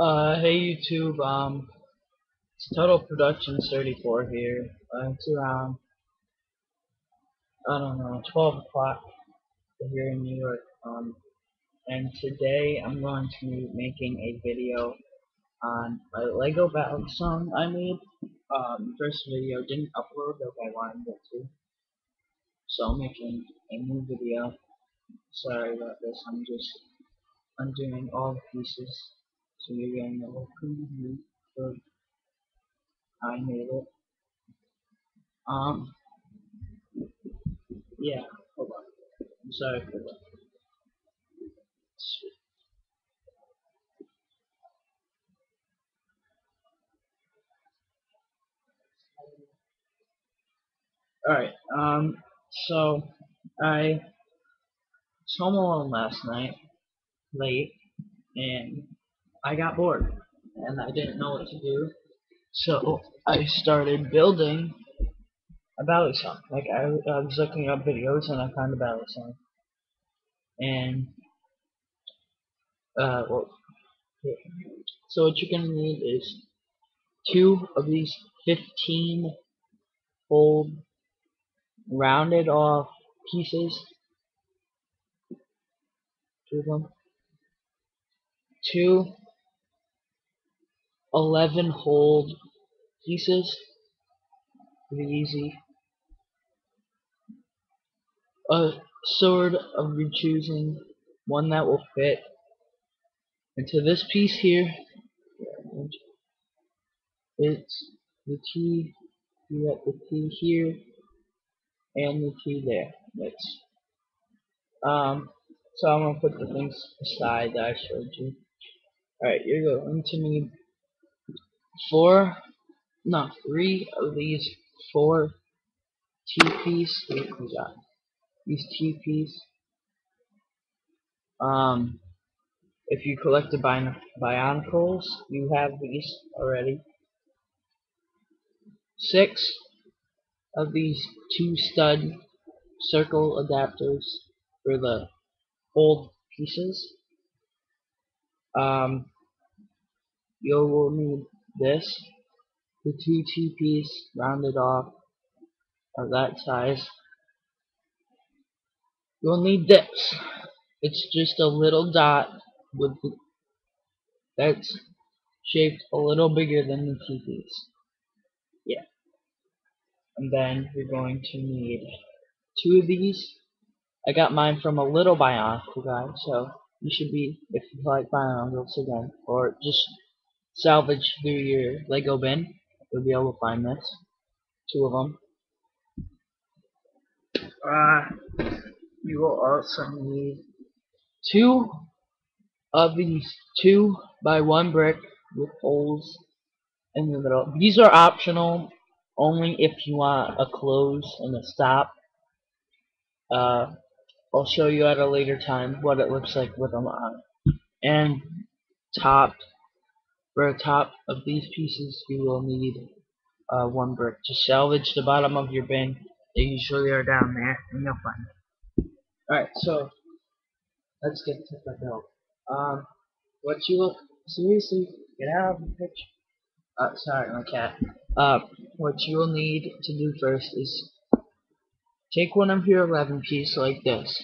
Hey YouTube, it's Total Productions 34 here. It's around, I don't know, 12 o'clock here in New York. And today I'm going to be making a video on a Lego Battle song I made. First video didn't upload like I wanted it to, so I'm making a new video. Sorry about this, I'm just undoing all the pieces so you're getting a little preview of how I made it. Um, yeah, hold on. I'm sorry for that. Alright, so I was home alone last night, late, and I got bored, and I didn't know what to do, so I started building a balisong. Like, I was looking up videos, and I found a balisong, and, well, here. So what you're gonna need is two of these 15-fold rounded off pieces, two of them, two 11-hold pieces, pretty easy, a sword of your choosing, one that will fit into this piece here. It's the T, you got the T here and the T there. That's so I'm gonna put the things aside that I showed you. Alright, you're going to need three of these four T-piece. These T-piece. If you collect the bionicles, you have these already. 6 of these 2-stud circle adapters for the old pieces. Um, you will need this, the 2 T-piece rounded off of that size. You'll need this. It's just a little dot with that's shaped a little bigger than the T-piece. Yeah. And then you're going to need 2 of these. I got mine from a little bionicle guy, so you should be, if you like bionicles again, or just salvage through your Lego bin, you'll be able to find this. 2 of them. You will also need 2 of these 2x1 brick with holes in the middle. These are optional, only if you want a close and a stop. I'll show you at a later time what it looks like with them on. And top, for the top of these pieces, you will need 1 brick. Just salvage the bottom of your bin. They usually are down there, and you'll find it. Alright, so let's get to the build. What you will seriously get out of the picture. Sorry, my cat. What you will need to do first is take one of your 11 piece like this.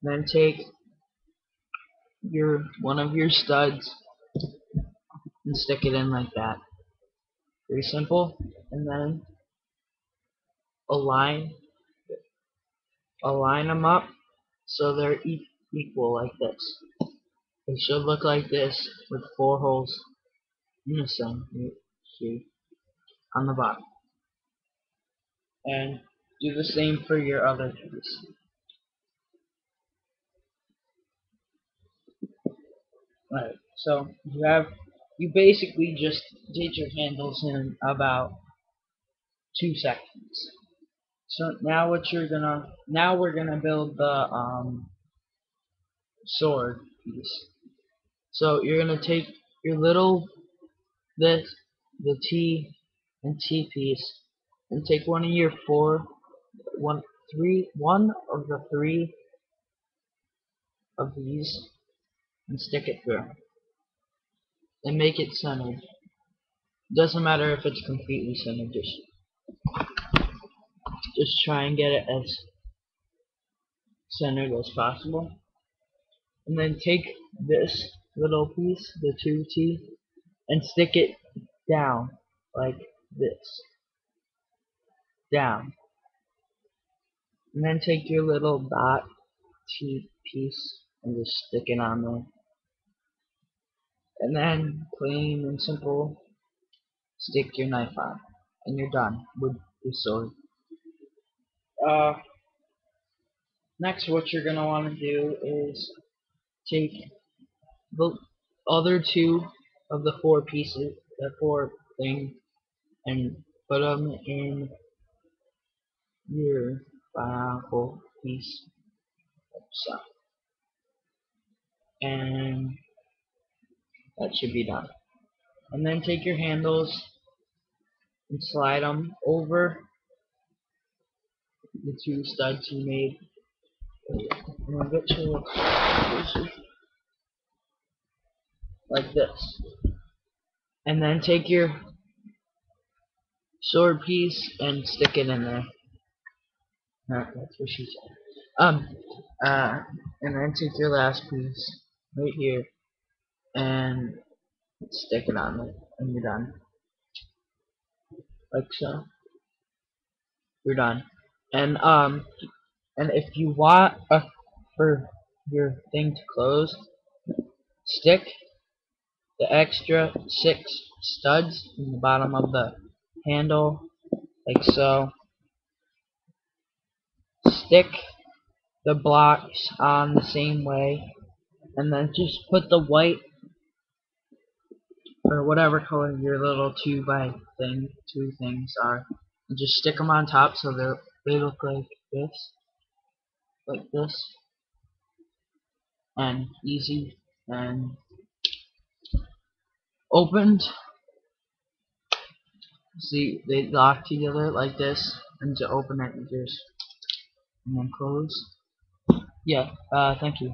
Then take one of your studs and stick it in like that. Very simple. And then align them up so they're equal like this. It should look like this with 4 holes missing here on the bottom. And do the same for your other piece. Alright, so you basically just did your handles in about 2 seconds. So now we're gonna build the sword piece. So you're gonna take your the T and T piece and take one of your one of the 3 of these and stick it through. and make it centered. Doesn't matter if it's completely centered, just try and get it as centered as possible. And then take this little piece, the two teeth, and stick it down like this. Down. And then take your little dot teeth piece and just stick it on there. And then plain and simple, stick your knife on. And you're done with the sword. Uh Next, what you're gonna want to do is take the other two of the four pieces, the four things, and put them in your bionicle piece. So, and that should be done. And then take your handles and slide them over the two studs you made. And I'll get you like this. And then take your sword piece and stick it in there. That's what she said. And then take your last piece right here and stick it on it, and you're done. Like so. You're done. And if you want for your thing to close, stick the extra 6 studs in the bottom of the handle, like so. Stick the blocks on the same way, and then just put the white or whatever color your little 2 things are, and just stick them on top so they look like this, and easy and opened. See, they lock together like this, and to open it, you just and then close. Yeah. Thank you.